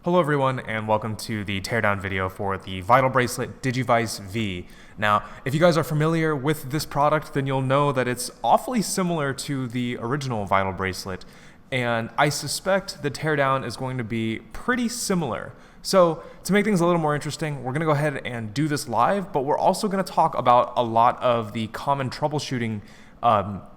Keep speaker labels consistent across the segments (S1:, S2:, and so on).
S1: Hello everyone and welcome to the teardown video for the Vital Bracelet Digivice V. Now, if you guys are familiar with this product, then you'll know that it's awfully similar to the original Vital Bracelet, and I suspect the teardown is going to be pretty similar. So, to make things a little more interesting, we're going to go ahead and do this live, but we're also going to talk about a lot of the common troubleshooting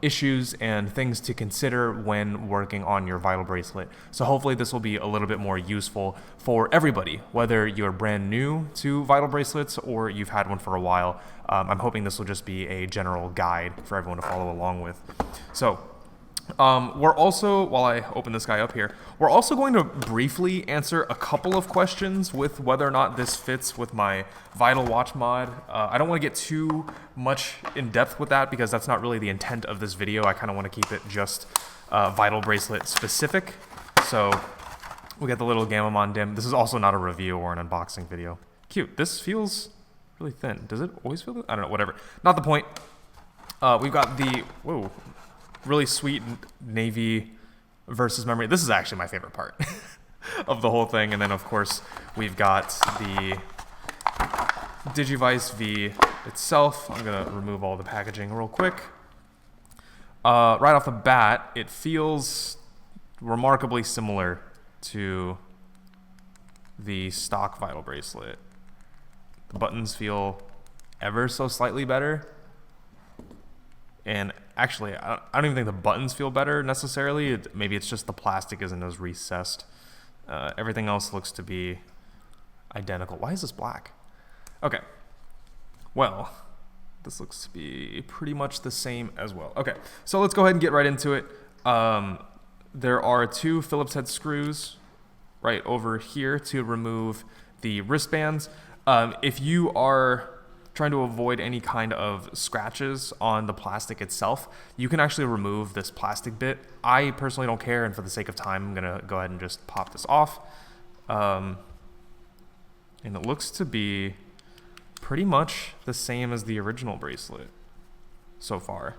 S1: issues and things to consider when working on your Vital Bracelet. So hopefully this will be a little bit more useful for everybody, whether you're brand new to Vital Bracelets or you've had one for a while. I'm hoping this will just be a general guide for everyone to follow along with. So we're also, while I open this guy up here, we're also going to briefly answer a couple of questions with whether or not this fits with my Vital Watch mod. I don't want to get too much in depth with that because that's not really the intent of this video. I kind of want to keep it just Vital Bracelet specific. So we got the little Gamamon dim. This is also not a review or an unboxing video. Cute. This feels really thin. Does it always feel? I don't know. Whatever. Not the point. We've got the really sweet navy versus memory. This is actually my favorite part of the whole thing. And then of course we've got the Digivice V itself. I'm gonna remove all the packaging real quick. Right off the bat, it feels remarkably similar to the stock Vital Bracelet. The buttons feel ever so slightly better. And actually, I don't even think the buttons feel better necessarily. Maybe it's just the plastic isn't as recessed. Everything else looks to be identical. Why is this black? Okay. Well, this looks to be pretty much the same as well. Okay, so let's go ahead and get right into it. There are two Phillips head screws right over here to remove the wristbands. If you are trying to avoid any kind of scratches on the plastic itself, you can actually remove this plastic bit. I personally don't care, and for the sake of time, I'm gonna go ahead and just pop this off. And it looks to be pretty much the same as the original bracelet so far.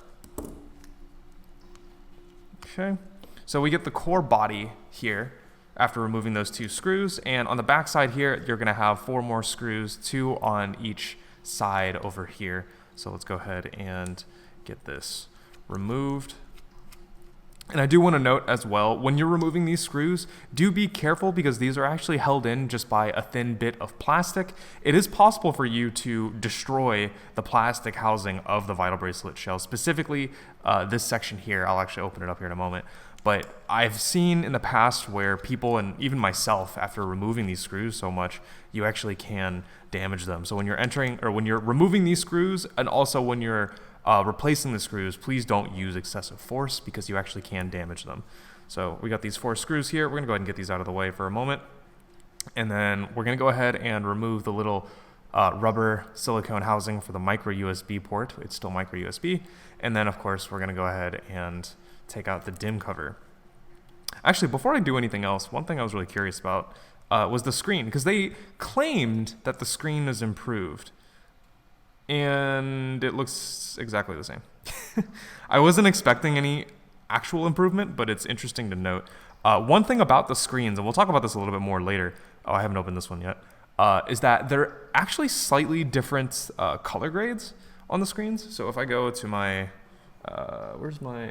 S1: Okay, so we get the core body here after removing those two screws, and on the back side here, you're gonna have 4 more screws, 2 on each side over here. So let's go ahead and get this removed. And I do want to note as well, when you're removing these screws, do be careful because these are actually held in just by a thin bit of plastic. It is possible for you to destroy the plastic housing of the Vital Bracelet shell, specifically this section here. I'll actually open it up here in a moment. But I've seen in the past where people, and even myself, after removing these screws so much, you actually can damage them. So when you're entering, or when you're removing these screws, and also when you're replacing the screws, please don't use excessive force because you actually can damage them. So we got these 4 screws here. We're gonna go ahead and get these out of the way for a moment. And then we're gonna go ahead and remove the little rubber silicone housing for the micro USB port. It's still micro USB. And then of course, we're gonna go ahead and take out the dim cover. Actually, before I do anything else, one thing I was really curious about was the screen, because they claimed that the screen is improved, and it looks exactly the same. I wasn't expecting any actual improvement, but it's interesting to note. One thing about the screens, and we'll talk about this a little bit more later, I haven't opened this one yet, is that they're actually slightly different color grades on the screens. So if I go to my where's my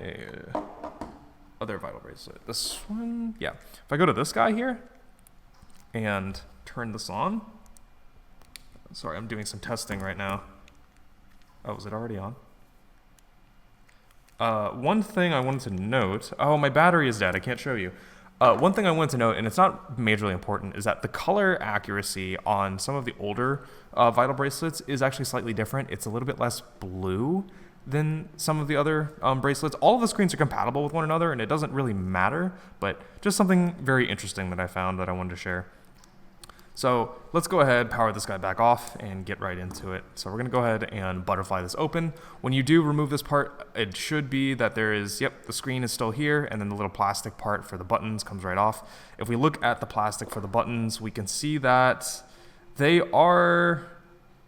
S1: other Vital Bracelet? This one? Yeah. If I go to this guy here and turn this on. Sorry, I'm doing some testing right now. Oh, is it already on? One thing I wanted to note. Oh, my battery is dead. I can't show you. One thing I wanted to note, and it's not majorly important, is that the color accuracy on some of the older Vital Bracelets is actually slightly different. It's a little bit less blue than some of the other bracelets. All of the screens are compatible with one another, and it doesn't really matter, but just something very interesting that I found that I wanted to share. So let's go ahead, power this guy back off, and get right into it. So we're gonna go ahead and butterfly this open. When you do remove this part, it should be that there is, yep, the screen is still here, and then the little plastic part for the buttons comes right off. If we look at the plastic for the buttons, we can see that they are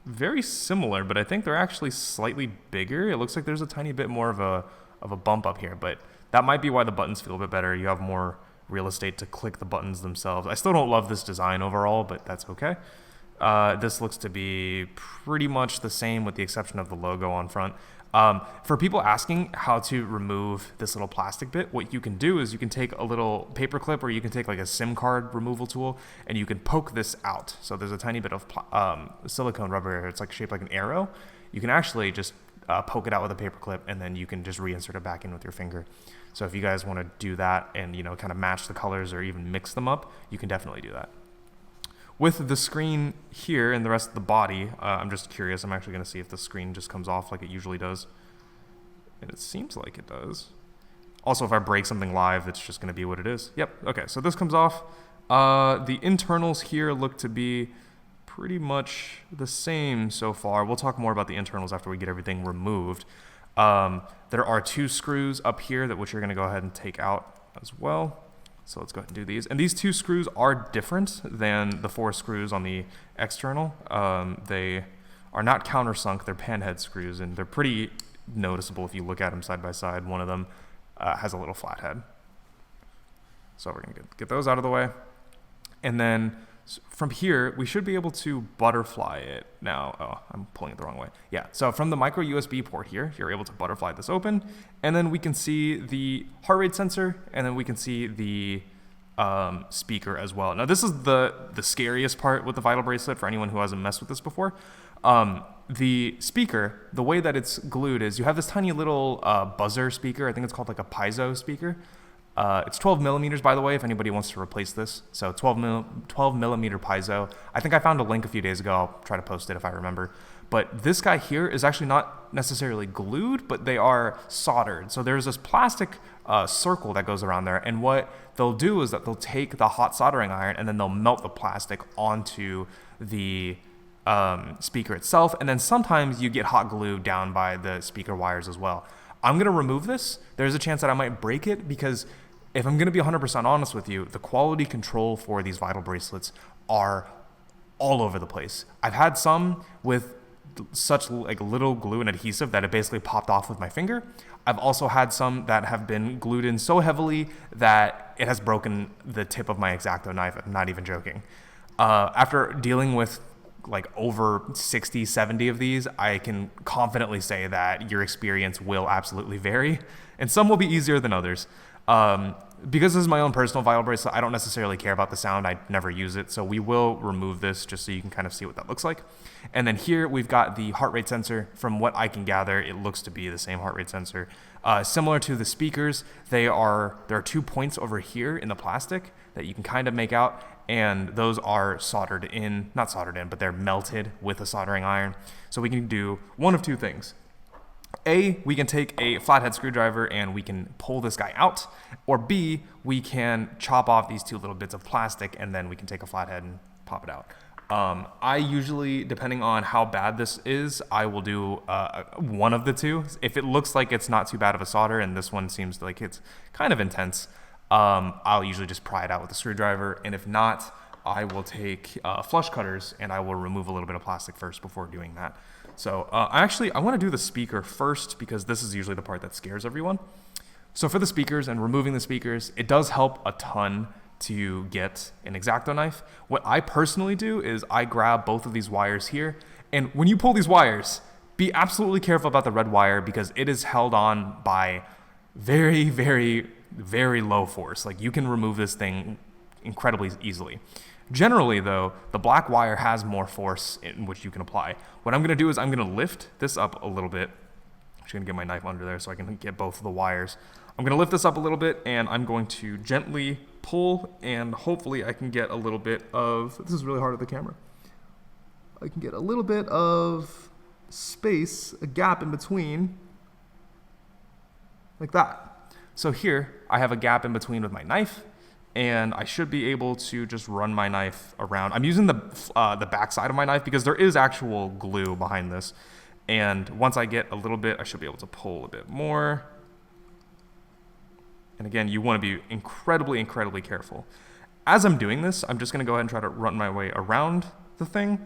S1: very similar, but I think they're actually slightly bigger. It looks like there's a tiny bit more of a bump up here, but that might be why the buttons feel a bit better. You have more real estate to click the buttons themselves. I still don't love this design overall, but that's okay. This looks to be pretty much the same with the exception of the logo on front. For people asking how to remove this little plastic bit, what you can do is you can take a little paper clip, or you can take like a SIM card removal tool, and you can poke this out. So there's a tiny bit of silicone rubber here. It's like shaped like an arrow. You can actually just poke it out with a paper clip, and then you can just reinsert it back in with your finger. So if you guys want to do that and, you know, kind of match the colors or even mix them up, you can definitely do that. With the screen here and the rest of the body, I'm just curious. I'm actually going to see if the screen just comes off like it usually does. And it seems like it does. Also, if I break something live, it's just going to be what it is. Yep. Okay, so this comes off. The internals here look to be pretty much the same so far. We'll talk more about the internals after we get everything removed. There are 2 screws up here that which you're going to go ahead and take out as well. So let's go ahead and do these. And these 2 screws are different than the 4 screws on the external. They are not countersunk, they're panhead screws, and they're pretty noticeable if you look at them side by side. One of them has a little flat head. So we're going to get those out of the way. And then from here, we should be able to butterfly it now. Oh, I'm pulling it the wrong way. Yeah, so from the micro USB port here, you're able to butterfly this open, and then we can see the heart rate sensor, and then we can see the speaker as well. Now, this is the scariest part with the Vital Bracelet for anyone who hasn't messed with this before. The speaker, the way that it's glued is you have this tiny little buzzer speaker. I think it's called like a piezo speaker. It's 12 millimeters, by the way, if anybody wants to replace this. So 12 millimeter piezo. I think I found a link a few days ago. I'll try to post it if I remember. But this guy here is actually not necessarily glued, but they are soldered. So there's this plastic circle that goes around there. And what they'll do is that they'll take the hot soldering iron and then they'll melt the plastic onto the speaker itself. And then sometimes you get hot glue down by the speaker wires as well. I'm going to remove this. There's a chance that I might break it because if I'm going to be 100% honest with you, the quality control for these Vital Bracelets are all over the place. I've had some with such like little glue and adhesive that it basically popped off with my finger. I've also had some that have been glued in so heavily that it has broken the tip of my X-Acto knife. I'm not even joking. After dealing with like over 60, 70 of these, I can confidently say that your experience will absolutely vary, and some will be easier than others. Because this is my own personal Vital Bracelet, I don't necessarily care about the sound. I never use it, so we will remove this just so you can kind of see what that looks like. And then here we've got the heart rate sensor. From what I can gather, it looks to be the same heart rate sensor. Similar to the speakers, there are 2 points over here in the plastic that you can kind of make out, and those are soldered in, not soldered in, but they're melted with a soldering iron. So we can do one of 2 things. A, we can take a flathead screwdriver and we can pull this guy out, or B, we can chop off these 2 little bits of plastic and then we can take a flathead and pop it out. I usually, depending on how bad this is, I will do one of the 2. If it looks like it's not too bad of a solder and this one seems like it's kind of intense, I'll usually just pry it out with a screwdriver, and if not, I will take flush cutters and I will remove a little bit of plastic first before doing that. So I want to do the speaker first because this is usually the part that scares everyone. So for the speakers and removing the speakers, it does help a ton to get an X-Acto knife. What I personally do is I grab both of these wires here, and when you pull these wires, be absolutely careful about the red wire because it is held on by very, very, very low force. Like, you can remove this thing incredibly easily. Generally, though, the black wire has more force in which you can apply. What I'm going to do is I'm going to lift this up a little bit. I'm just going to get my knife under there so I can get both of the wires. I'm going to lift this up a little bit, and I'm going to gently pull, and hopefully I can get a little bit of, this is really hard at the camera, I can get a little bit of space, a gap in between, like that. So here, I have a gap in between with my knife, and I should be able to just run my knife around. I'm using the back side of my knife because there is actual glue behind this. And once I get a little bit, I should be able to pull a bit more. And again, you want to be incredibly, incredibly careful. As I'm doing this, I'm just going to go ahead and try to run my way around the thing.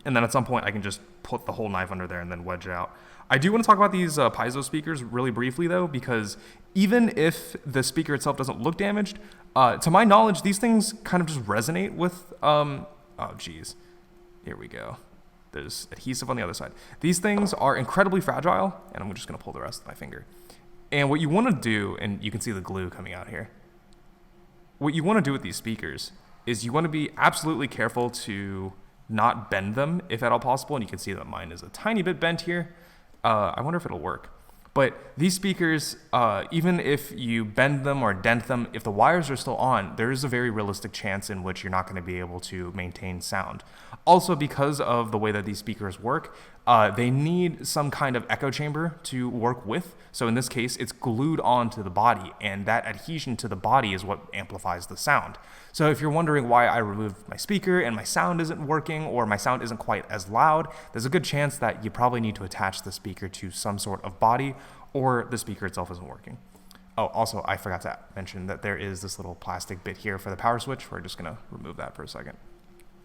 S1: And then at some point I can just put the whole knife under there and then wedge it out. I do want to talk about these piezo speakers really briefly though, because even if the speaker itself doesn't look damaged, to my knowledge, these things kind of just resonate with, oh geez, here we go. There's adhesive on the other side. These things are incredibly fragile, and I'm just gonna pull the rest of my finger. And what you wanna do, and you can see the glue coming out here, what you wanna do with these speakers is you wanna be absolutely careful to not bend them if at all possible, and you can see that mine is a tiny bit bent here. I wonder if it'll work. But these speakers, even if you bend them or dent them, if the wires are still on, there is a very realistic chance in which you're not going to be able to maintain sound. Also, because of the way that these speakers work, they need some kind of echo chamber to work with. So in this case, it's glued onto the body, and that adhesion to the body is what amplifies the sound. So if you're wondering why I removed my speaker and my sound isn't working, or my sound isn't quite as loud, there's a good chance that you probably need to attach the speaker to some sort of body, or the speaker itself isn't working. Oh, also, I forgot to mention that there is this little plastic bit here for the power switch. We're just gonna remove that for a second.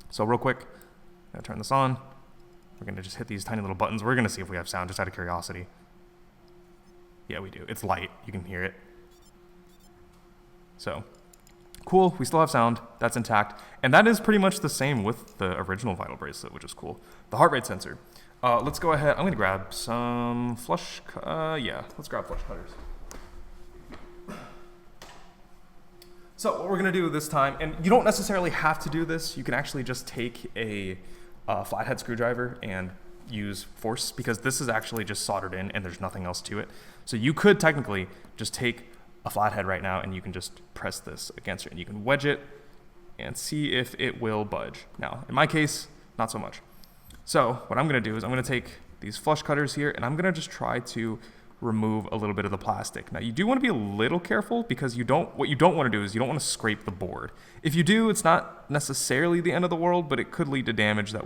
S1: So real quick, I'm gonna turn this on. We're gonna just hit these tiny little buttons. We're gonna see if we have sound, just out of curiosity. Yeah, we do. It's light, you can hear it. So, cool, we still have sound, that's intact. And that is pretty much the same with the original Vital Bracelet, which is cool. The heart rate sensor. Let's go ahead, I'm gonna grab some flush, let's grab flush cutters. So what we're gonna do this time, and you don't necessarily have to do this, you can actually just take a flathead screwdriver and use force, because this is actually just soldered in and there's nothing else to it. So you could technically just take a flathead right now and you can just press this against it and you can wedge it and see if it will budge. Now, in my case, not so much. So what I'm gonna do is I'm gonna take these flush cutters here and I'm gonna just try to remove a little bit of the plastic. Now you do want to be a little careful, because what you don't want to do is you don't want to scrape the board. If you do, it's not necessarily the end of the world, but it could lead to damage that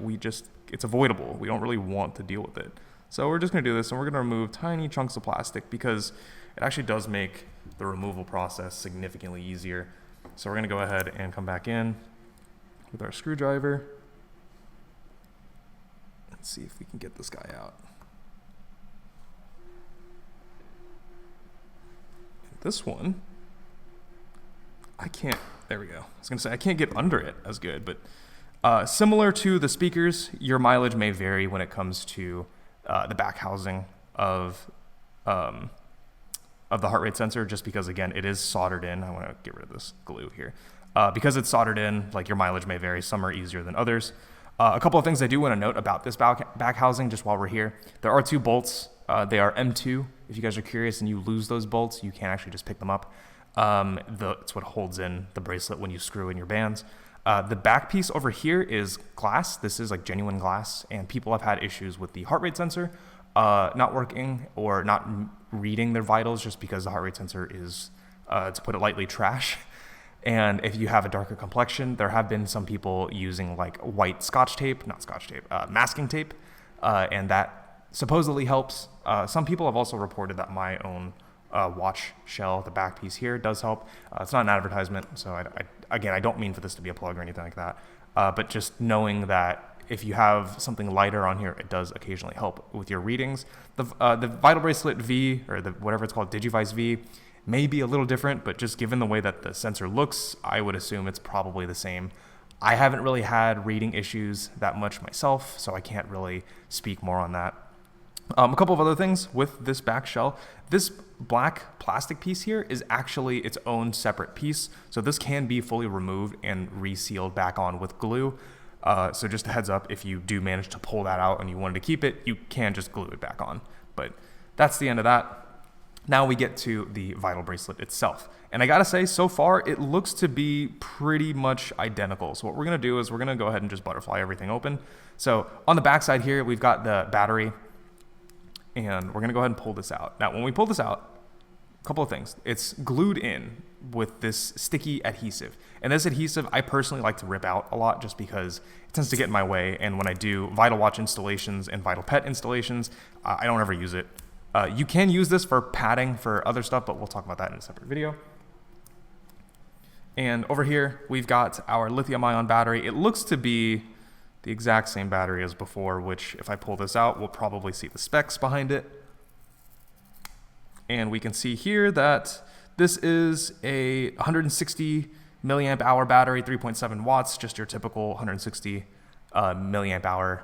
S1: it's avoidable. We don't really want to deal with it. So we're just going to do this, and we're going to remove tiny chunks of plastic, because it actually does make the removal process significantly easier. So we're going to go ahead and come back in with our screwdriver. Let's see if we can get this guy out. This one, I can't, there we go. I was gonna say, I can't get under it as good, but similar to the speakers, your mileage may vary when it comes to the back housing of the heart rate sensor, just because, again, it is soldered in. I wanna get rid of this glue here. Because it's soldered in, like, your mileage may vary. Some are easier than others. A couple of things I do wanna note about this back housing, just while we're here. There are two bolts. They are M2. If you guys are curious and you lose those bolts, you can actually just pick them up. It's what holds in the bracelet when you screw in your bands. The back piece over here is glass. This is like genuine glass, and people have had issues with the heart rate sensor not working or not reading their vitals, just because the heart rate sensor is, to put it lightly, trash. And if you have a darker complexion, there have been some people using like white masking tape, and that supposedly helps. Some people have also reported that my own watch shell, the back piece here, does help. It's not an advertisement, so I don't mean for this to be a plug or anything like that. But just knowing that if you have something lighter on here, it does occasionally help with your readings. The Vital Bracelet V, or whatever it's called, Digivice V, may be a little different, but just given the way that the sensor looks, I would assume it's probably the same. I haven't really had reading issues that much myself, so I can't really speak more on that. A couple of other things with this back shell. This black plastic piece here is actually its own separate piece. So this can be fully removed and resealed back on with glue. So just a heads up, if you do manage to pull that out and you wanted to keep it, you can just glue it back on. But that's the end of that. Now we get to the Vital Bracelet itself. And I gotta say, so far, it looks to be pretty much identical. So what we're gonna do is we're gonna go ahead and just butterfly everything open. So on the back side here, we've got the battery, and we're gonna go ahead and pull this out. Now, when we pull this out, a couple of things. It's glued in with this sticky adhesive. And this adhesive, I personally like to rip out a lot, just because it tends to get in my way. And when I do Vital Watch installations and Vital Pet installations, I don't ever use it. You can use this for padding for other stuff, but we'll talk about that in a separate video. And over here, we've got our lithium-ion battery. It looks to be the exact same battery as before, which if I pull this out, we'll probably see the specs behind it. And we can see here that this is a 160 milliamp hour battery, 3.7 watts, just your typical 160 milliamp hour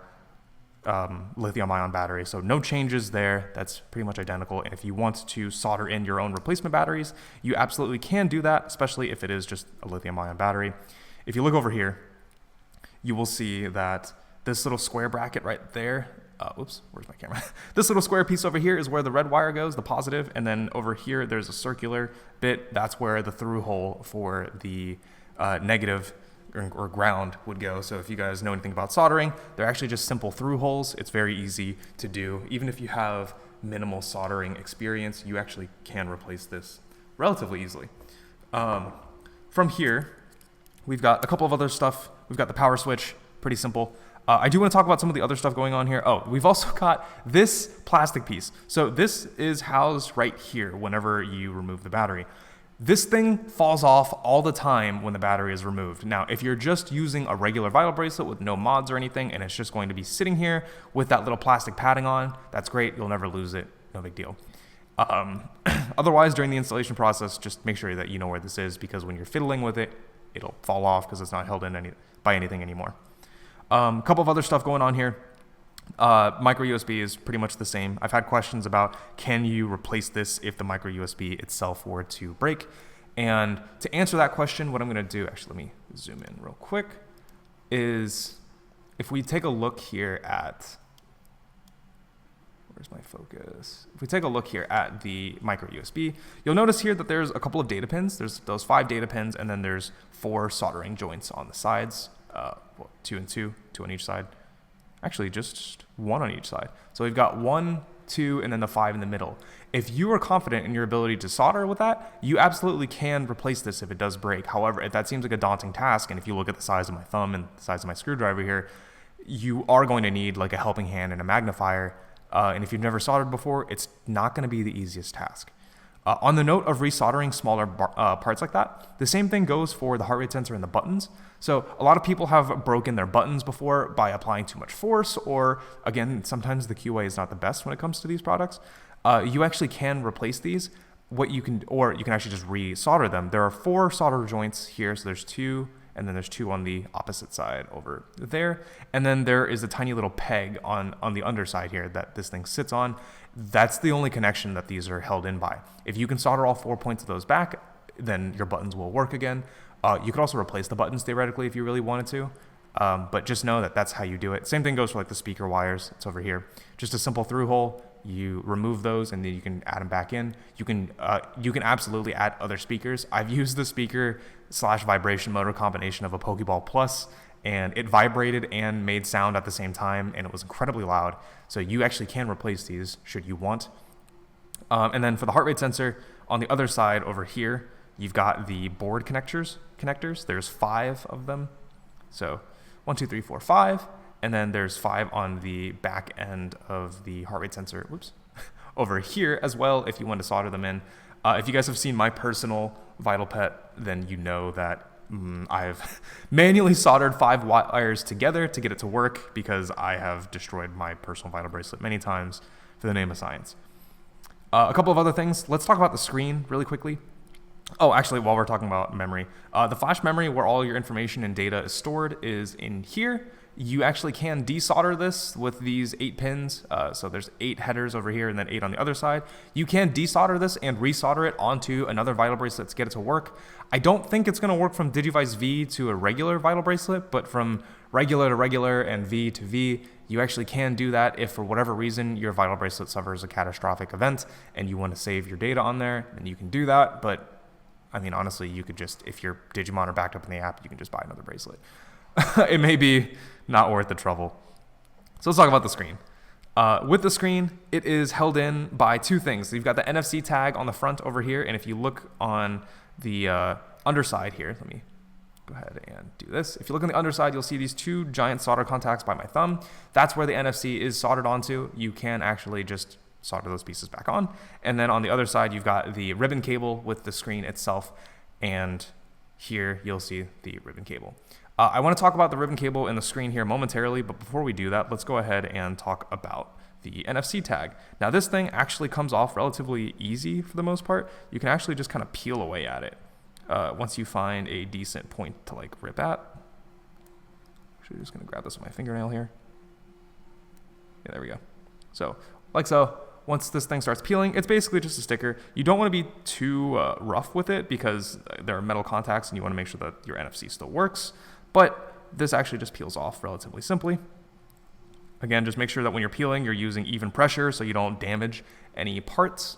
S1: lithium ion battery. So no changes there. That's pretty much identical. And if you want to solder in your own replacement batteries, you absolutely can do that, especially if it is just a lithium ion battery. If you look over here, you will see that this little square bracket right there, oops, where's my camera? This little square piece over here is where the red wire goes, the positive, and then over here there's a circular bit. That's where the through hole for the negative or ground would go. So if you guys know anything about soldering, they're actually just simple through holes. It's very easy to do. Even if you have minimal soldering experience, you actually can replace this relatively easily. From here, we've got a couple of other stuff. We've got the power switch, pretty simple. I do want to talk about some of the other stuff going on here. Oh, we've also got this plastic piece. So this is housed right here whenever you remove the battery. This thing falls off all the time when the battery is removed. Now, if you're just using a regular vital bracelet with no mods or anything, and it's just going to be sitting here with that little plastic padding on, that's great. You'll never lose it. No big deal. Otherwise, during the installation process, just make sure that you know where this is, because when you're fiddling with it, it'll fall off because it's not held in by anything anymore. A couple of other stuff going on here. Micro USB is pretty much the same. I've had questions about, can you replace this if the micro USB itself were to break? And to answer that question, what I'm going to do, actually, let me zoom in real quick, is if we take a look here at, where's my focus? If we take a look here at the micro USB, you'll notice here that there's a couple of data pins. There's those 5 data pins, and then there's 4 soldering joints on the sides, 2 and 2 on each side. Actually, just 1 on each side. So we've got 1, 2, and then the 5 in the middle. If you are confident in your ability to solder with that, you absolutely can replace this if it does break. However, if that seems like a daunting task, and if you look at the size of my thumb and the size of my screwdriver here, you are going to need like a helping hand and a magnifier. And if you've never soldered before, it's not going to be the easiest task. On the note of resoldering smaller parts like that, the same thing goes for the heart rate sensor and the buttons. So a lot of people have broken their buttons before by applying too much force, or again, sometimes the QA is not the best when it comes to these products. You actually can replace these. What you can, or you can actually just resolder them. There are 4 solder joints here, so there's 2, and then there's 2 on the opposite side over there. And then there is a tiny little peg on the underside here that this thing sits on. That's the only connection that these are held in by. If you can solder all 4 points of those back, then your buttons will work again. You could also replace the buttons theoretically if you really wanted to, but just know that that's how you do it. Same thing goes for like the speaker wires. It's over here. Just a simple through hole. You remove those and then you can add them back in. You can absolutely add other speakers. I've used the speaker / vibration motor combination of a Pokeball Plus, and it vibrated and made sound at the same time, and it was incredibly loud. So you actually can replace these should you want. And then for the heart rate sensor, on the other side over here, you've got the board connectors. There's 5 of them. So 1, 2, 3, 4, 5. And then there's 5 on the back end of the heart rate sensor. Whoops. Over here as well, if you want to solder them in. If you guys have seen my personal Vital Pet, then you know that I've manually soldered 5 wires together to get it to work, because I have destroyed my personal Vital Bracelet many times for the name of science. A couple of other things. Let's talk about the screen really quickly. Oh, actually, while we're talking about memory, the flash memory where all your information and data is stored is in here. You actually can desolder this with these 8 pins. So there's 8 headers over here and then 8 on the other side. You can desolder this and resolder it onto another Vital Bracelet to get it to work. I don't think it's going to work from Digivice V to a regular Vital Bracelet, but from regular to regular and V to V, you actually can do that if for whatever reason your Vital Bracelet suffers a catastrophic event and you want to save your data on there, then you can do that. But I mean, honestly, you could just, if your Digimon are backed up in the app, you can just buy another bracelet. It may be not worth the trouble. So let's talk about the screen. With the screen, it is held in by 2 things. You've got the NFC tag on the front over here, and if you look on the underside here, let me go ahead and do this. If you look on the underside, you'll see these 2 giant solder contacts by my thumb. That's where the NFC is soldered onto. You can actually just solder those pieces back on. And then on the other side, you've got the ribbon cable with the screen itself, and here you'll see the ribbon cable. I want to talk about the ribbon cable and the screen here momentarily, but before we do that, let's go ahead and talk about the NFC tag. Now this thing actually comes off relatively easy for the most part. You can actually just kind of peel away at it once you find a decent point to like rip at. Actually, just gonna grab this with my fingernail here. Yeah, there we go. So like so. Once this thing starts peeling, it's basically just a sticker. You don't want to be too rough with it because there are metal contacts and you want to make sure that your NFC still works. But this actually just peels off relatively simply. Again, just make sure that when you're peeling, you're using even pressure so you don't damage any parts.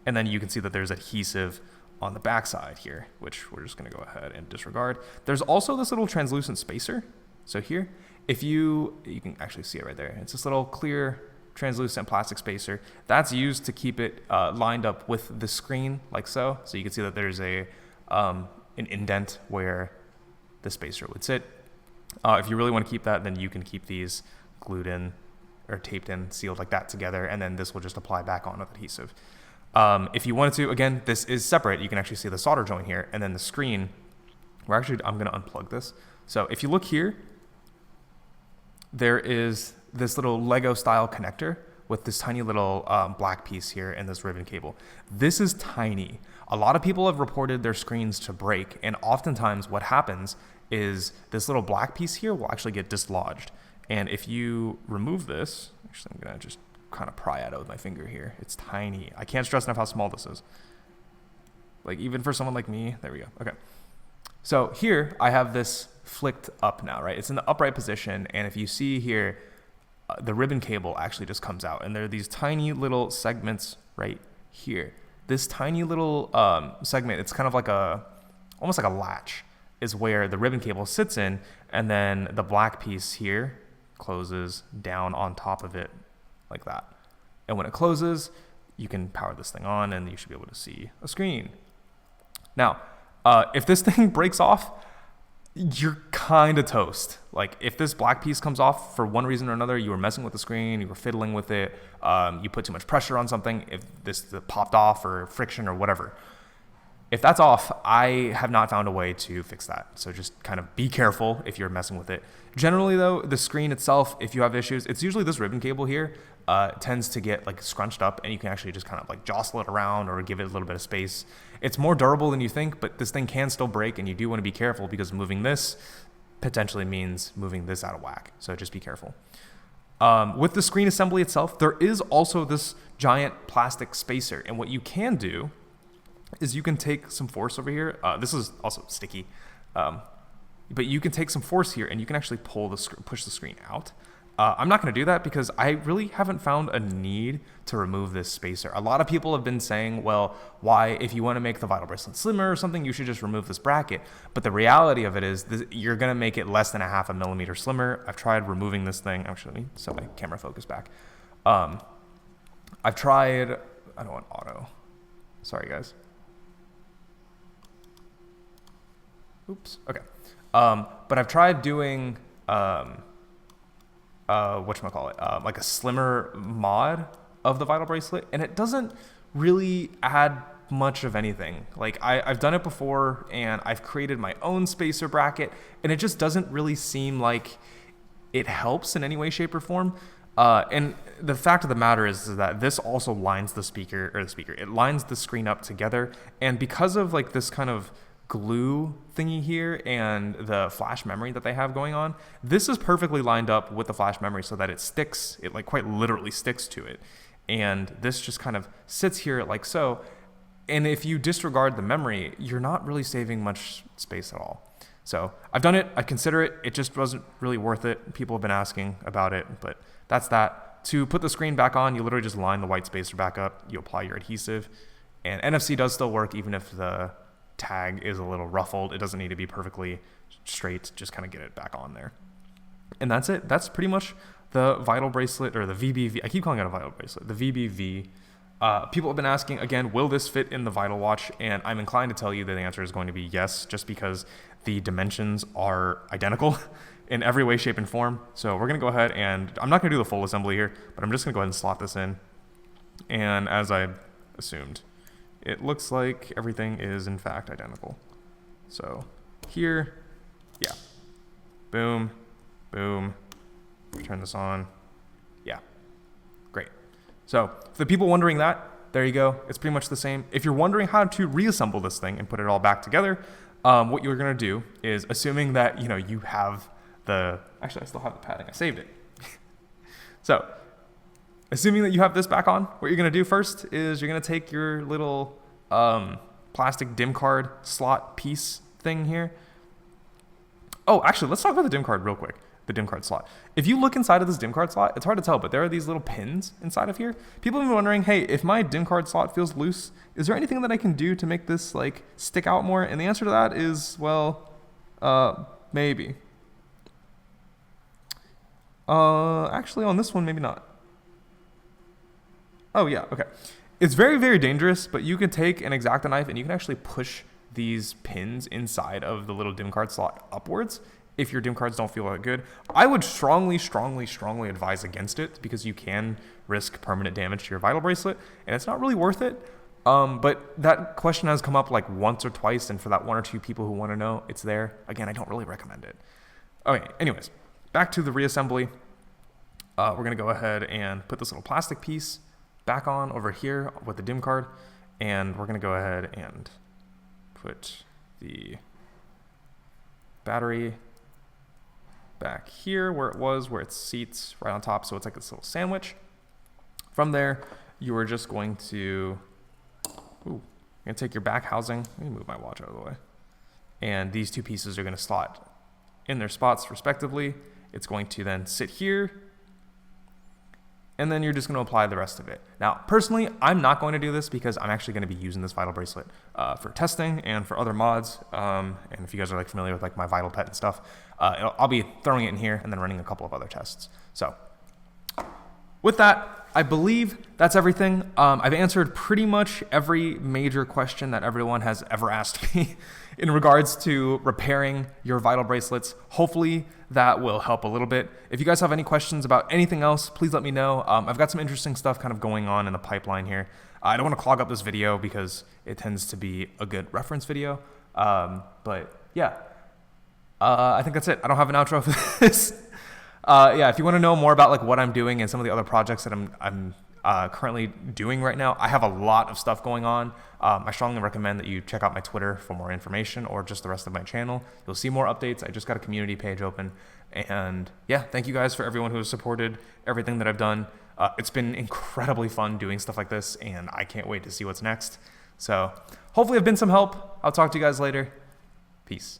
S1: And then you can see that there's adhesive on the backside here, which we're just going to go ahead and disregard. There's also this little translucent spacer. So here, if you can actually see it right there. It's this little clear translucent plastic spacer that's used to keep it lined up with the screen like so. So you can see that there's an indent where the spacer would sit. If you really want to keep that, then you can keep these glued in or taped in, sealed like that together, and then this will just apply back on with adhesive. If you wanted to, again, this is separate. You can actually see the solder joint here, and then the screen. I'm going to unplug this. So if you look here, there is this little Lego style connector with this tiny little black piece here and this ribbon cable. This is tiny. A lot of people have reported their screens to break, and oftentimes what happens is this little black piece here will actually get dislodged. And if you remove this, actually I'm gonna just kind of pry at it with my finger here. It's tiny. I can't stress enough how small this is. Like even for someone like me, there we go. Okay. So here I have this flicked up now, right? It's in the upright position, and if you see here, the ribbon cable actually just comes out, and there are these tiny little segments right here. This tiny little segment, it's kind of like almost like a latch, is where the ribbon cable sits in, and then the black piece here closes down on top of it like that. And when it closes, you can power this thing on, and you should be able to see a screen. Now, if this thing breaks off, you're kind of toast. Like if this black piece comes off for one reason or another, you were messing with the screen, you were fiddling with it, you put too much pressure on something, if this popped off or friction or whatever. If that's off, I have not found a way to fix that. So just kind of be careful if you're messing with it. Generally though, the screen itself, if you have issues, it's usually this ribbon cable here tends to get like scrunched up, and you can actually just kind of like jostle it around or give it a little bit of space. It's more durable than you think, but this thing can still break, and you do want to be careful because moving this potentially means moving this out of whack. So just be careful. With the screen assembly itself, there is also this giant plastic spacer, and what you can do is you can take some force over here. This is also sticky, but you can take some force here, and you can actually push the screen out. I'm not going to do that because I really haven't found a need to remove this spacer. A lot of people have been saying, well, why, if you want to make the Vital Bracelet slimmer or something, you should just remove this bracket. But the reality of it is you're going to make it less than 0.5 millimeter slimmer. I've tried removing this thing. Actually, let me set my camera focus back. I've tried, I don't want auto. Sorry, guys. Oops. Okay. But I've tried doing whatchamacallit, like a slimmer mod of the Vital Bracelet, and it doesn't really add much of anything. Like I've done it before, and I've created my own spacer bracket, and it just doesn't really seem like it helps in any way, shape, or form. And the fact of the matter is that this also lines it lines the screen up together, and because of like this kind of glue thingy here and the flash memory that they have going on, this is perfectly lined up with the flash memory so that it sticks, it like quite literally sticks to it. And this just kind of sits here like so. And if you disregard the memory, you're not really saving much space at all. So I've done it, I consider it, it just wasn't really worth it. People have been asking about it, but that's that. To put the screen back on, you literally just line the white spacer back up, you apply your adhesive, and NFC does still work even if the tag is a little ruffled. It doesn't need to be perfectly straight, just kind of get it back on there. And that's it. That's pretty much the Vital Bracelet, or the VBV. I keep calling it a Vital Bracelet, the VBV. People have been asking, again, will this fit in the Vital Watch? And I'm inclined to tell you that the answer is going to be yes, just because the dimensions are identical in every way, shape, and form. So we're going to go ahead and, I'm not going to do the full assembly here, but I'm just going to go ahead and slot this in. And as I assumed, it looks like everything is in fact identical. So here. Yeah. Boom, boom. Turn this on. Yeah. Great. So for the people wondering that, there you go. It's pretty much the same. If you're wondering how to reassemble this thing and put it all back together, what you're going to do is, assuming that you have the... Actually, I still have the padding. I saved it. So assuming that you have this back on, what you're going to do first is you're going to take your little plastic DIM card slot piece thing here. Oh, actually, let's talk about the DIM card real quick. The DIM card slot. If you look inside of this DIM card slot, it's hard to tell, but there are these little pins inside of here. People have been wondering, hey, if my DIM card slot feels loose, is there anything that I can do to make this like stick out more? And the answer to that is, well, maybe. Actually, on this one, maybe not. Oh yeah, okay. It's very, very dangerous, but you can take an X-Acto knife and you can actually push these pins inside of the little DIM card slot upwards if your DIM cards don't feel that good. I would strongly advise against it because you can risk permanent damage to your Vital Bracelet, and it's not really worth it. But that question has come up like once or twice, and for that 1 or 2 people who want to know, it's there. Again, I don't really recommend it. Okay, anyways, back to the reassembly. We're going to go ahead and put this little plastic piece back on over here with the DIM card, and we're going to go ahead and put the battery back here where it seats right on top, so it's like this little sandwich. From there, you are just going to you're going to take your back housing. Let me move my watch out of the way. And these 2 pieces are going to slot in their spots respectively. It's going to then sit here, and then you're just going to apply the rest of it. Now, personally, I'm not going to do this because I'm actually going to be using this Vital Bracelet for testing and for other mods. And if you guys are like familiar with like my Vital Pet and stuff, I'll be throwing it in here and then running a couple of other tests. So with that, I believe that's everything. I've answered pretty much every major question that everyone has ever asked me in regards to repairing your Vital Bracelets. Hopefully that will help a little bit. If you guys have any questions about anything else, please let me know. I've got some interesting stuff kind of going on in the pipeline here. I don't want to clog up this video because it tends to be a good reference video. But yeah, I think that's it. I don't have an outro for this. Yeah, if you want to know more about like what I'm doing and some of the other projects that I'm currently doing right now, I have a lot of stuff going on. I strongly recommend that you check out my Twitter for more information, or just the rest of my channel. You'll see more updates. I just got a community page open. And yeah, thank you guys for everyone who has supported everything that I've done. It's been incredibly fun doing stuff like this, and I can't wait to see what's next. So hopefully I've been some help. I'll talk to you guys later. Peace.